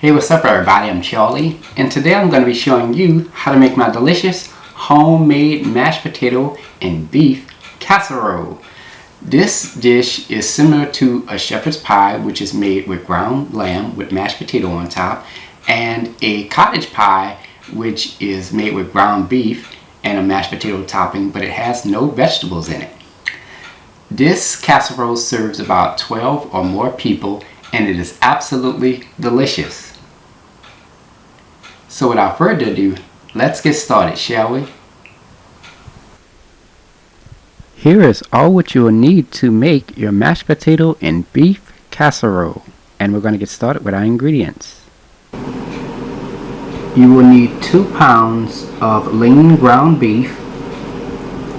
Hey, what's up everybody, I'm Charlie, and today I'm going to be showing you how to make my delicious homemade mashed potato and beef casserole. This dish is similar to a shepherd's pie, which is made with ground lamb with mashed potato on top, and a cottage pie, which is made with ground beef and a mashed potato topping, but it has no vegetables in it. This casserole serves about 12 or more people, and it is absolutely delicious. So without further ado, let's get started, shall we? Here is all what you will need to make your mashed potato and beef casserole. And we're going to get started with our ingredients. You will need 2 pounds of lean ground beef,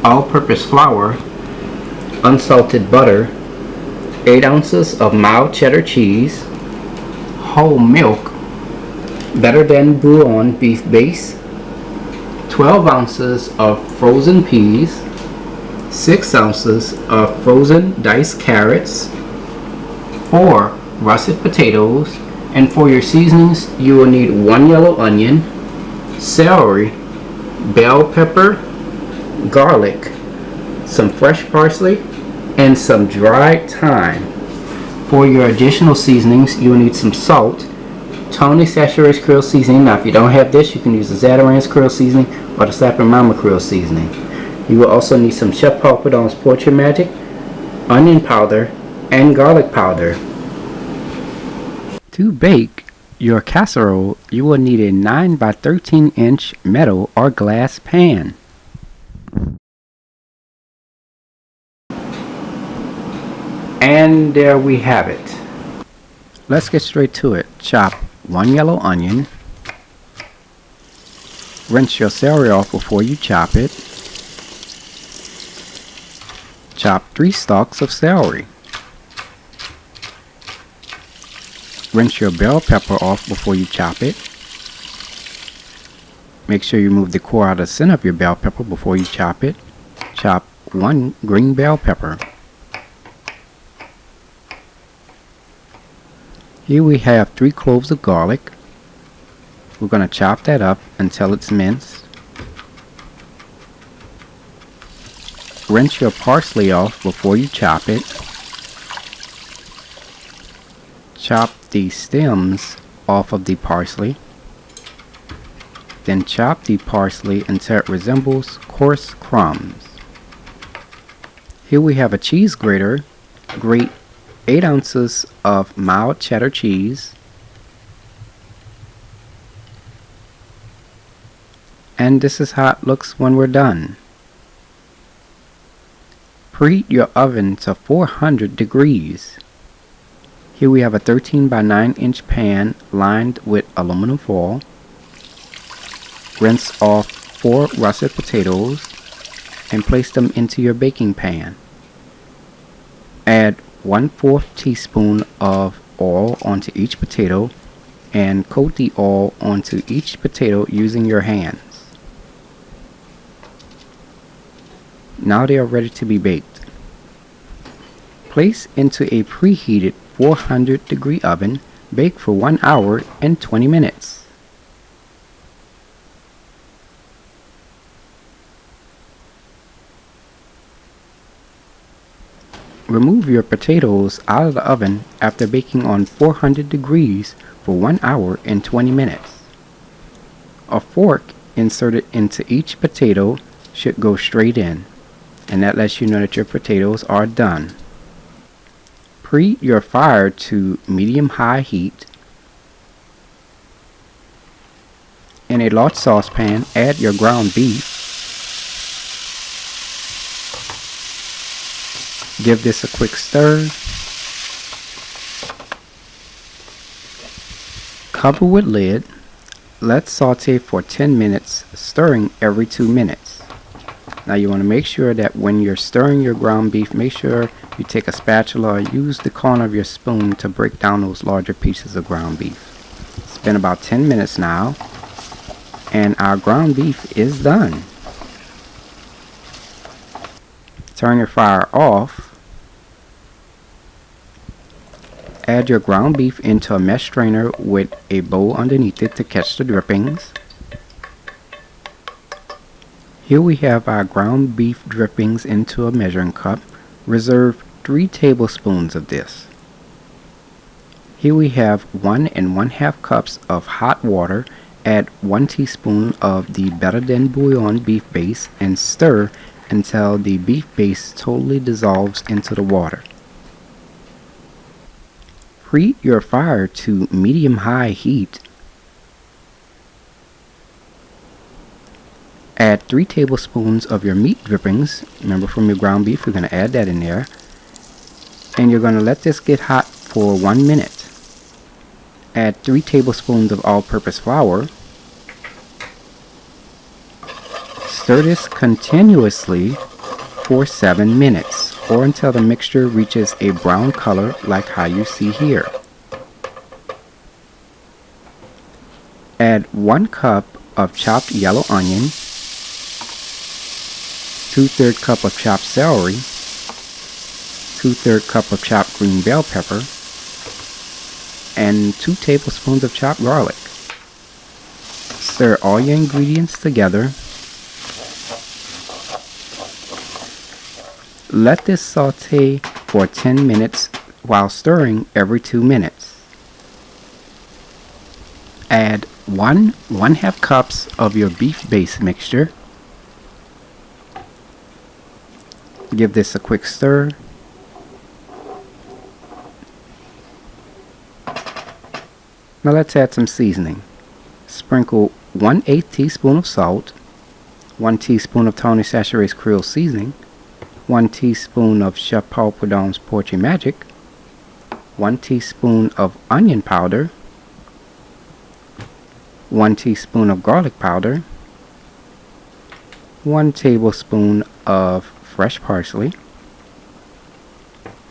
all-purpose flour, unsalted butter, 8 ounces of mild cheddar cheese, whole milk, better than bouillon beef base, 12 ounces of frozen peas, 6 ounces of frozen diced carrots, 4 russet potatoes, and for your seasonings you will need 1 yellow onion, celery, bell pepper, garlic, some fresh parsley, and some dried thyme. For your additional seasonings you will need some salt, Tony Saturated Creole seasoning. Now if you don't have this, you can use the Zatarain's Creole seasoning or the Slappin' Mama Creole seasoning. You will also need some Chef Paul Prudhomme's Portrait Magic, onion powder, and garlic powder. To bake your casserole, you will need a 9 by 13 inch metal or glass pan. And there we have it. Let's get straight to it. Chop 1 yellow onion. Rinse your celery off before you chop it. Chop 3 stalks of celery. Rinse your bell pepper off before you chop it. Make sure you remove the core out of the center of your bell pepper before you chop it. Chop 1 green bell pepper. Here we have 3 cloves of garlic. We're going to chop that up until it's minced. Rinse your parsley off before you chop it. Chop the stems off of the parsley. Then chop the parsley until it resembles coarse crumbs. Here we have a cheese grater. Grate 8 ounces of mild cheddar cheese, and this is how it looks when we're done. Preheat your oven to 400 degrees. Here we have a 13 by 9 inch pan lined with aluminum foil. Rinse off 4 russet potatoes and place them into your baking pan. Add 1/4 teaspoon of oil onto each potato and coat the oil onto each potato using your hands. Now they are ready to be baked. Place into a preheated 400 degree oven. Bake for 1 hour and 20 minutes. Remove your potatoes out of the oven after baking on 400 degrees for 1 hour and 20 minutes. A fork inserted into each potato should go straight in, and that lets you know that your potatoes are done. Preheat your fire to medium-high heat. In a large saucepan, add your ground beef. Give this a quick stir. Cover with lid. Let's saute for 10 minutes, stirring every 2 minutes. Now you want to make sure that when you're stirring your ground beef, make sure you take a spatula or use the corner of your spoon to break down those larger pieces of ground beef. It's been about 10 minutes now, and our ground beef is done. Turn your fire off. Add your ground beef into a mesh strainer with a bowl underneath it to catch the drippings. Here we have our ground beef drippings into a measuring cup. Reserve 3 tablespoons of this. Here we have 1 1/2 cups of hot water. Add 1 teaspoon of the Better Than Bouillon beef base and stir until the beef base totally dissolves into the water. Preheat your fire to medium-high heat. Add 3 tablespoons of your meat drippings. Remember, from your ground beef, you're going to add that in there. And you're going to let this get hot for 1 minute. Add 3 tablespoons of all-purpose flour. Stir this continuously for 7 minutes, or until the mixture reaches a brown color like how you see here. Add 1 cup of chopped yellow onion, 2/3 cup of chopped celery, 2/3 cup of chopped green bell pepper, and 2 tablespoons of chopped garlic. Stir all your ingredients together. Let this saute for 10 minutes while stirring every 2 minutes. Add 1 1/2 cups of your beef base mixture. Give this a quick stir. Now let's add some seasoning. Sprinkle 1/8 teaspoon of salt, 1 teaspoon of Tony Chachere's Creole seasoning, 1 teaspoon of Chef Paul Prudhomme's Poetry Magic, 1 teaspoon of onion powder, 1 teaspoon of garlic powder, 1 tablespoon of fresh parsley,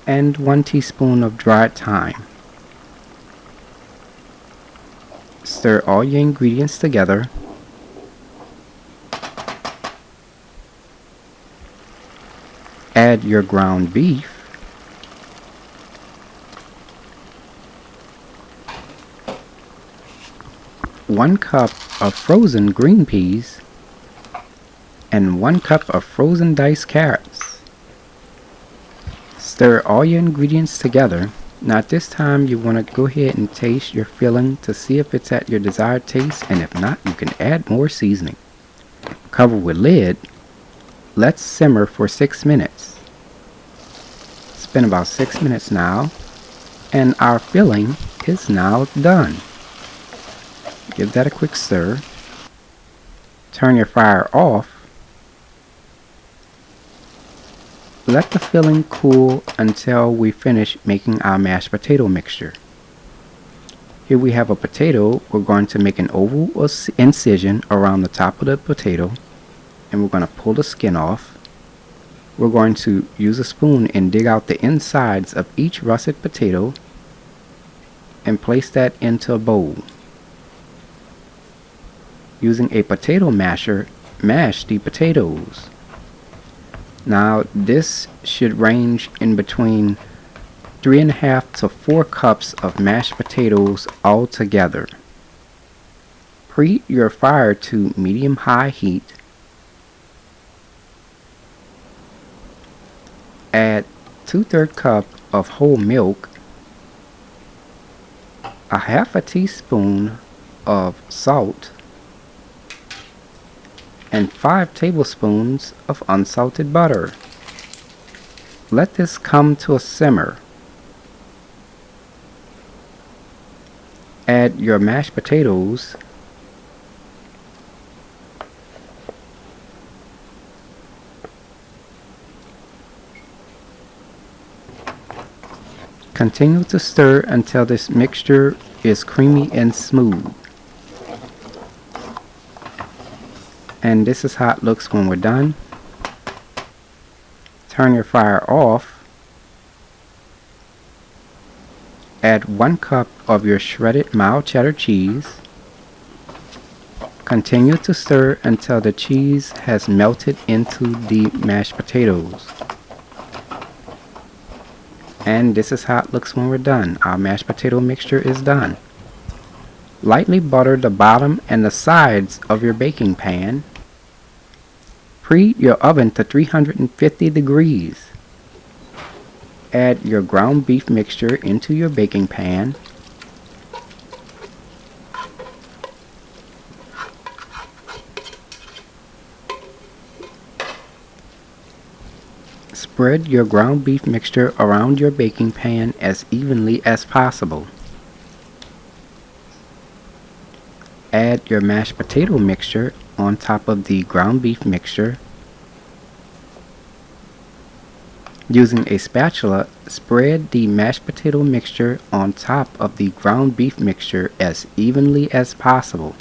and 1 teaspoon of dried thyme. Stir all your ingredients together. Add your ground beef. One cup of frozen green peas and 1 cup of frozen diced carrots. Stir all your ingredients together. Now at this time you want to go ahead and taste your filling to see if it's at your desired taste, and if not, you can add more seasoning. Cover with lid. Let's simmer for 6 minutes. It's been about 6 minutes now, and our filling is now done. Give that a quick stir. Turn your fire off. Let the filling cool until we finish making our mashed potato mixture. Here we have a potato. We're going to make an oval incision around the top of the potato, and we're going to pull the skin off. We're going to use a spoon and dig out the insides of each russet potato and place that into a bowl. Using a potato masher, mash the potatoes. Now this should range in between 3.5 to 4 cups of mashed potatoes all together. Preheat your fire to medium-high heat. Add 2/3 cup of whole milk, a 1/2 teaspoon of salt, and 5 tablespoons of unsalted butter. Let this come to a simmer. Add your mashed potatoes. Continue to stir until this mixture is creamy and smooth. And this is how it looks when we're done. Turn your fire off. Add 1 cup of your shredded mild cheddar cheese. Continue to stir until the cheese has melted into the mashed potatoes. And this is how it looks when we're done. Our mashed potato mixture is done. Lightly butter the bottom and the sides of your baking pan. Preheat your oven to 350 degrees. Add your ground beef mixture into your baking pan. Spread your ground beef mixture around your baking pan as evenly as possible. Add your mashed potato mixture on top of the ground beef mixture. Using a spatula, spread the mashed potato mixture on top of the ground beef mixture as evenly as possible.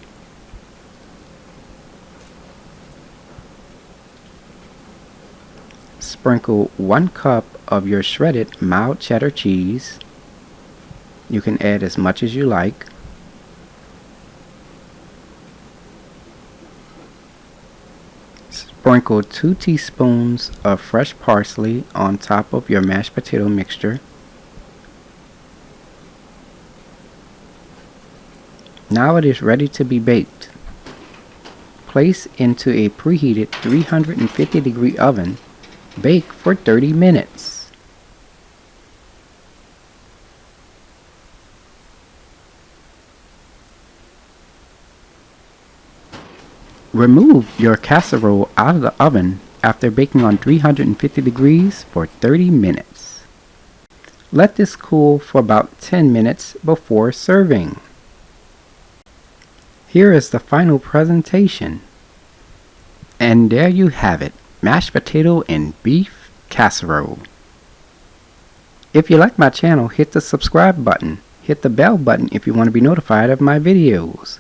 Sprinkle 1 cup of your shredded mild cheddar cheese. You can add as much as you like. Sprinkle 2 teaspoons of fresh parsley on top of your mashed potato mixture. Now it is ready to be baked. Place into a preheated 350-degree oven. Bake for 30 minutes. Remove your casserole out of the oven after baking on 350 degrees for 30 minutes. Let this cool for about 10 minutes before serving. Here is the final presentation. And there you have it. Mashed potato and beef casserole. If you like my channel, hit the subscribe button. Hit the bell button if you want to be notified of my videos.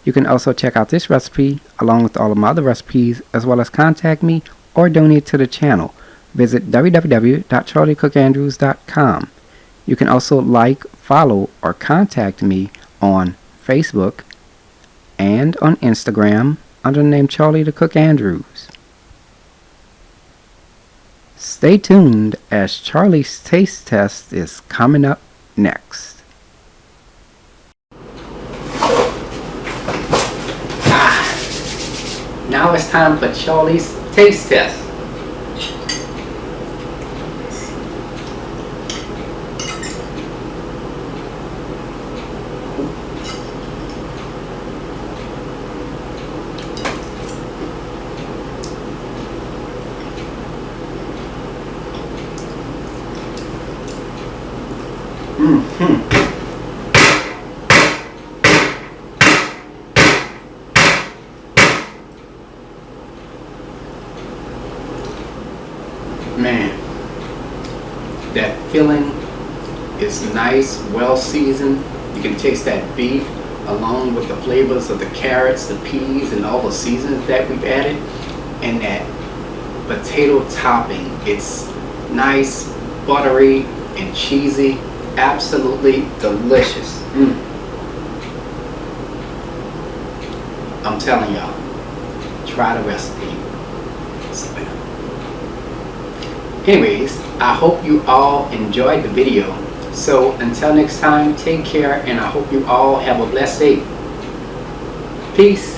You can also check out this recipe along with all of my other recipes, as well as contact me or donate to the channel. Visit www.charliethecookandrews.com. You can also like, follow, or contact me on Facebook and on Instagram under the name Charlie the Cook Andrews. Stay tuned as Charlie's taste test is coming up next. Now it's time for Charlie's taste test. Man, that filling is nice, well seasoned. You can taste that beef along with the flavors of the carrots, the peas, and all the seasonings that we've added. And that potato topping, it's nice, buttery, and cheesy. Absolutely delicious. I'm telling y'all, try the recipe. Anyways, I hope you all enjoyed the video. So until next time, take care, and I hope you all have a blessed day. Peace.